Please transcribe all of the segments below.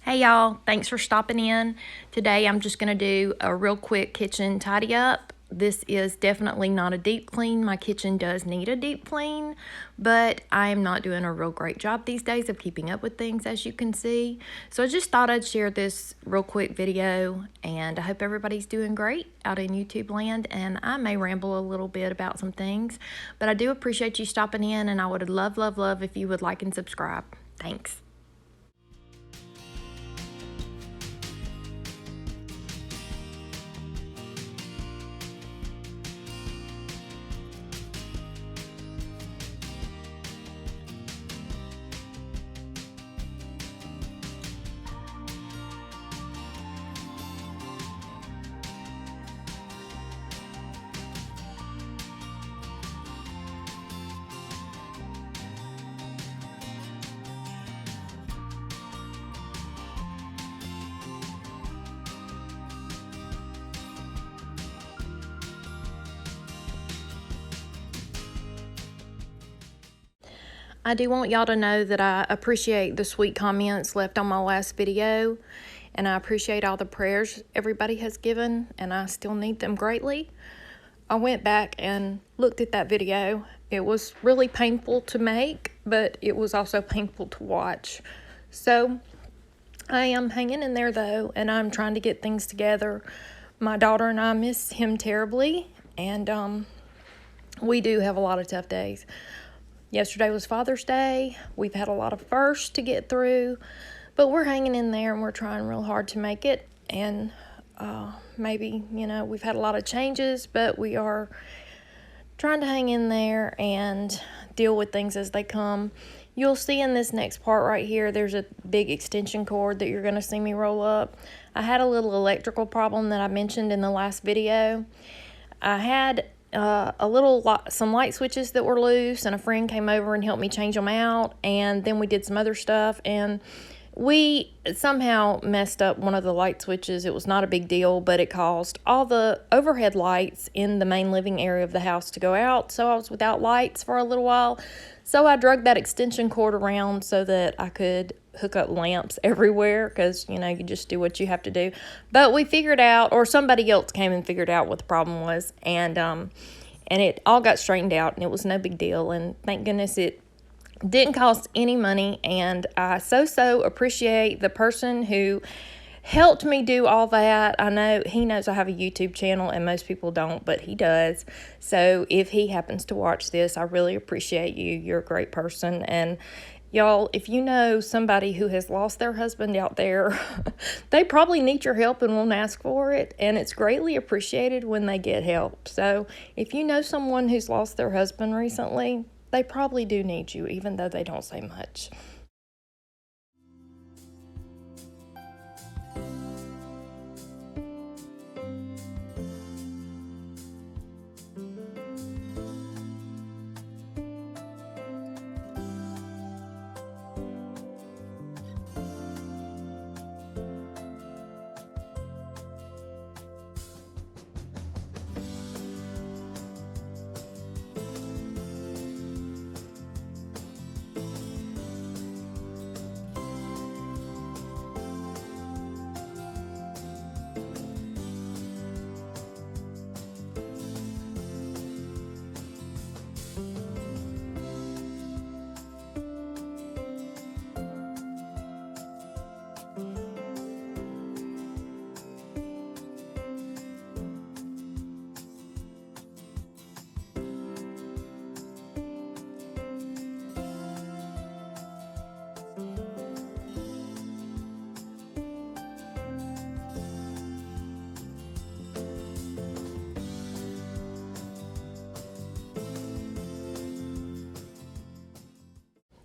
Hey y'all, thanks for stopping in. Today I'm just going to do a real quick kitchen tidy up. This is definitely not a deep clean. My kitchen does need a deep clean, but I am not doing a real great job these days of keeping up with things, as you can see. So I just thought I'd share this real quick video, and I hope everybody's doing great out in YouTube land. And I may ramble a little bit about some things, but I do appreciate you stopping in, and I would love if you would like and subscribe. Thanks. I do want y'all to know that I appreciate the sweet comments left on my last video, and I appreciate all the prayers everybody has given, and I still need them greatly. I went back and looked at that video. It was really painful to make, but it was also painful to watch. So I am hanging in there though, and I'm trying to get things together. My daughter and I miss him terribly, and we do have a lot of tough days. Yesterday was Father's Day. We've had a lot of firsts to get through, but we're hanging in there and we're trying real hard to make it. And maybe, we've had a lot of changes, but we are trying to hang in there and deal with things as they come. You'll see in this next part right here, there's a big extension cord that you're going to see me roll up. I had a little electrical problem that I mentioned in the last video. I had some light switches that were loose, and a friend came over and helped me change them out, and then we did some other stuff, and we somehow messed up one of the light switches. It was not a big deal, but it caused all the overhead lights in the main living area of the house to go out, so I was without lights for a little while. So I dragged that extension cord around so that I could hook up lamps everywhere, because you just do what you have to do. But we figured out, or somebody else came and figured out what the problem was, and it all got straightened out, and it was no big deal, and thank goodness it didn't cost any money. And I so appreciate the person who helped me do all that. I know he knows I have a YouTube channel, and most people don't, but he does. So if he happens to watch this, I really appreciate you. You're a great person. And y'all, if you know somebody who has lost their husband out there, they probably need your help and won't ask for it, and it's greatly appreciated when they get help. So if you know someone who's lost their husband recently, they probably do need you, even though they don't say much.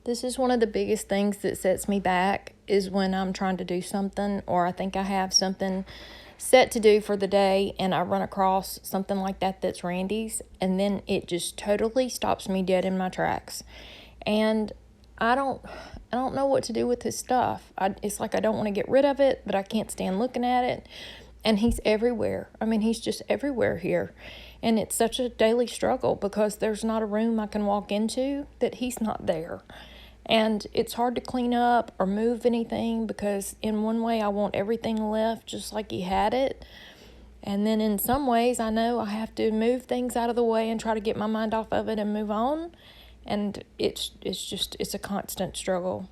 This is one of the biggest things that sets me back, is when I'm trying to do something, or I think I have something set to do for the day, and I run across something like that that's Randy's, and then it just totally stops me dead in my tracks. And I don't know what to do with his stuff. It's like I don't want to get rid of it, but I can't stand looking at it. And he's everywhere. I mean, he's just everywhere here. And it's such a daily struggle, because there's not a room I can walk into that he's not there. And it's hard to clean up or move anything because in one way I want everything left just like he had it. And then in some ways I know I have to move things out of the way and try to get my mind off of it and move on. And it's a constant struggle.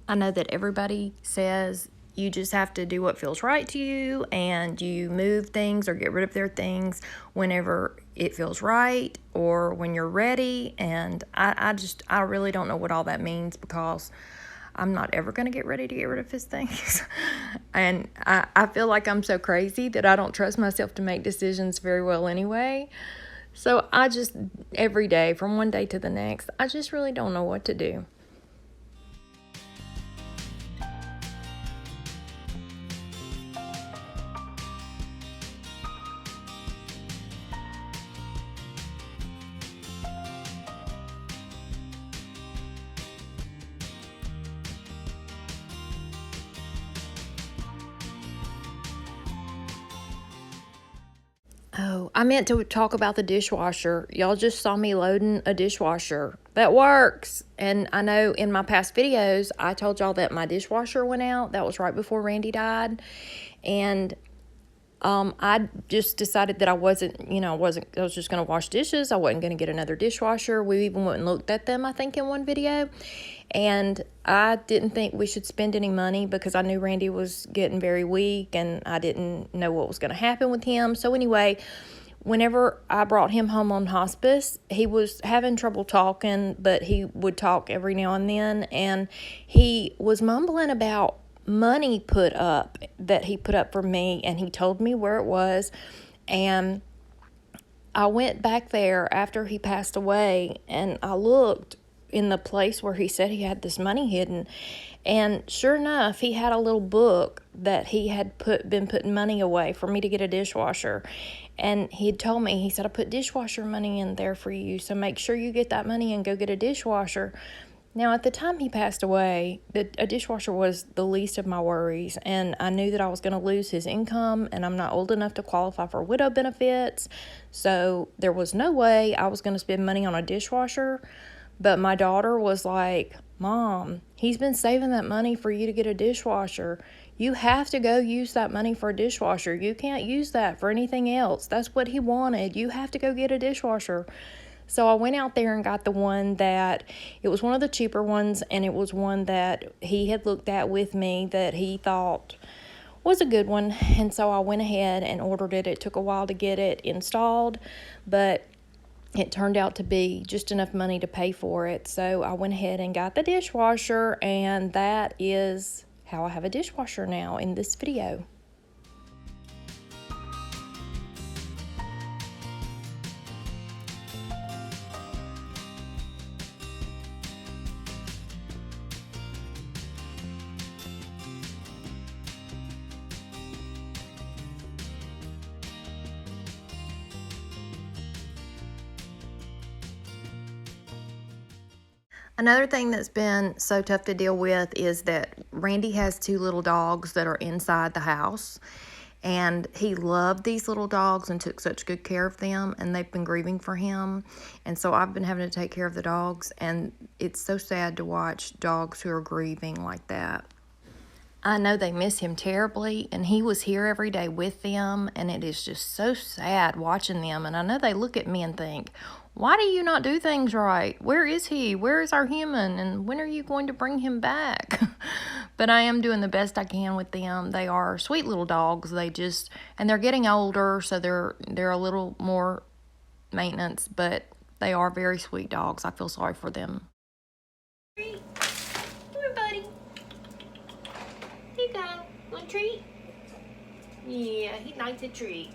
I know that everybody says you just have to do what feels right to you, and you move things or get rid of their things whenever it feels right or when you're ready. And I really don't know what all that means, because I'm not ever going to get ready to get rid of his things. And I feel like I'm so crazy that I don't trust myself to make decisions very well anyway. So I just, every day, from one day to the next, I just really don't know what to do. Oh, I meant to talk about the dishwasher. Y'all just saw me loading a dishwasher. That works. And I know in my past videos, I told y'all that my dishwasher went out. That was right before Randy died. And I just decided that I was just going to wash dishes. I wasn't going to get another dishwasher. We even went and looked at them, I think, in one video. And I didn't think we should spend any money because I knew Randy was getting very weak and I didn't know what was going to happen with him. So anyway, whenever I brought him home on hospice, he was having trouble talking, but he would talk every now and then. And he was mumbling about money that he put up for me, and he told me where it was. And I went back there after he passed away, and I looked in the place where he said he had this money hidden, and sure enough, he had a little book that he had been putting money away for me to get a dishwasher. And he had told me, he said, I put dishwasher money in there for you, so make sure you get that money and go get a dishwasher. Now, at the time he passed away, a dishwasher was the least of my worries, and I knew that I was going to lose his income, and I'm not old enough to qualify for widow benefits, so there was no way I was going to spend money on a dishwasher. But my daughter was like, Mom, he's been saving that money for you to get a dishwasher. You have to go use that money for a dishwasher. You can't use that for anything else. That's what he wanted. You have to go get a dishwasher. So I went out there and got the one that, it was one of the cheaper ones, and it was one that he had looked at with me that he thought was a good one. And so I went ahead and ordered it. It took a while to get it installed, but it turned out to be just enough money to pay for it. So I went ahead and got the dishwasher, and that is how I have a dishwasher now in this video. Another thing that's been so tough to deal with is that Randy has 2 little dogs that are inside the house, and he loved these little dogs and took such good care of them, and they've been grieving for him. And so I've been having to take care of the dogs, and it's so sad to watch dogs who are grieving like that. I know they miss him terribly, and he was here every day with them, and it is just so sad watching them. And I know they look at me and think, why do you not do things right? Where is he? Where is our human? And when are you going to bring him back? But I am doing the best I can with them. They are sweet little dogs. And they're getting older, so they're a little more maintenance, but they are very sweet dogs. I feel sorry for them. Treat. Come here, buddy. Here you go. Want a treat? Yeah, he likes a treat.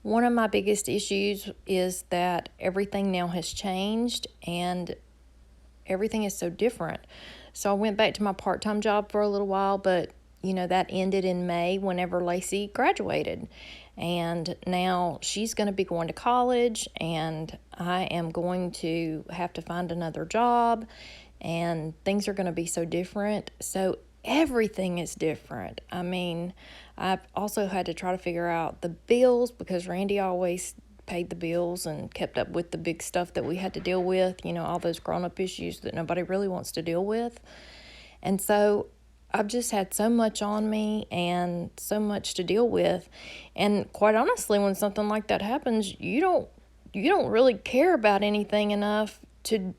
One of my biggest issues is that everything now has changed and everything is so different. So I went back to my part-time job for a little while, but that ended in May whenever Lacey graduated. And now she's going to be going to college, and I am going to have to find another job, and things are going to be so different. So everything is different. I mean, I've also had to try to figure out the bills because Randy always paid the bills and kept up with the big stuff that we had to deal with, all those grown-up issues that nobody really wants to deal with. And so I've just had so much on me and so much to deal with. And quite honestly, when something like that happens, you don't really care about anything enough to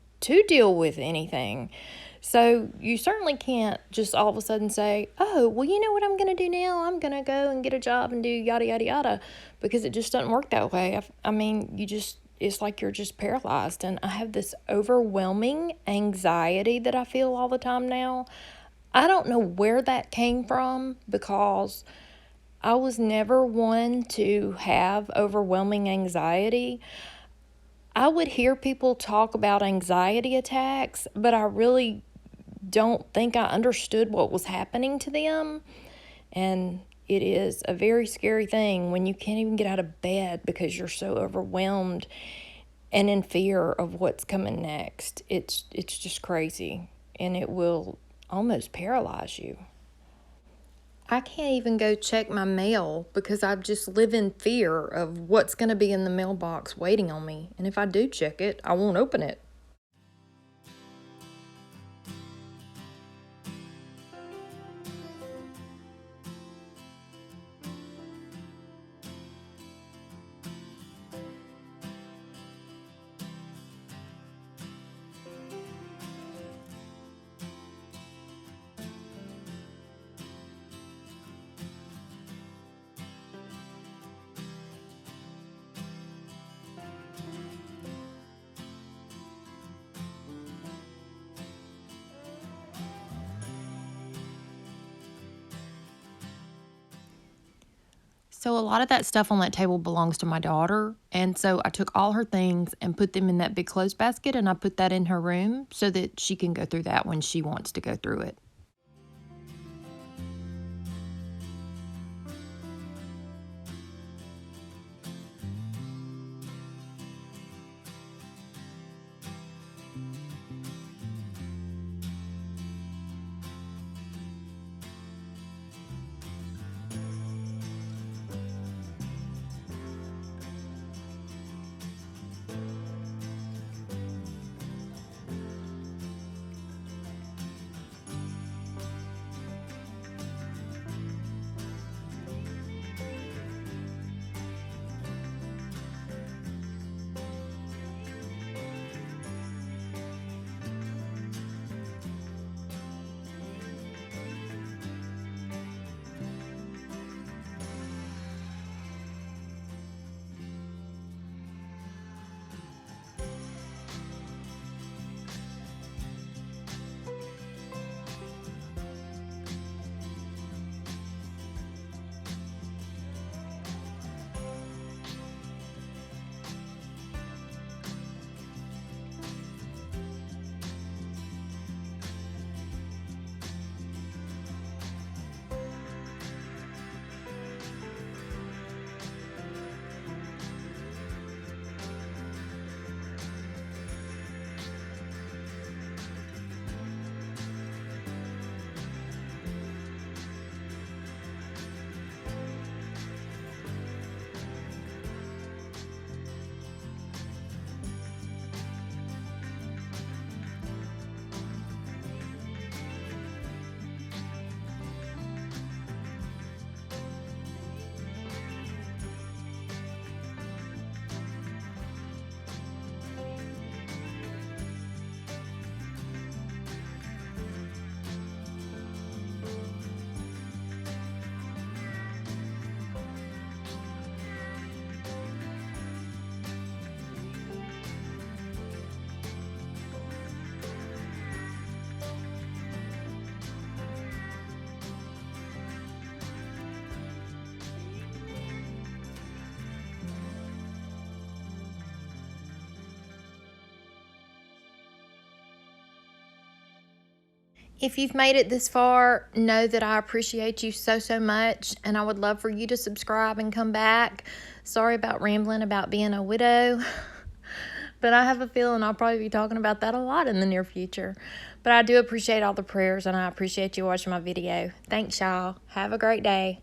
deal with anything. So you certainly can't just all of a sudden say, oh, well, you know what I'm going to do now? I'm going to go and get a job and do yada, yada, yada, because it just doesn't work that way. I mean, it's like you're just paralyzed. And I have this overwhelming anxiety that I feel all the time now. I don't know where that came from because I was never one to have overwhelming anxiety. I would hear people talk about anxiety attacks, but I really don't think I understood what was happening to them. And it is a very scary thing when you can't even get out of bed because you're so overwhelmed and in fear of what's coming next. It's just crazy, and it will almost paralyze you. I can't even go check my mail because I just live in fear of what's going to be in the mailbox waiting on me. And if I do check it, I won't open it. So a lot of that stuff on that table belongs to my daughter. And so I took all her things and put them in that big clothes basket, and I put that in her room so that she can go through that when she wants to go through it. If you've made it this far, know that I appreciate you so, so much, and I would love for you to subscribe and come back. Sorry about rambling about being a widow, But I have a feeling I'll probably be talking about that a lot in the near future. But I do appreciate all the prayers, and I appreciate you watching my video. Thanks, y'all. Have a great day.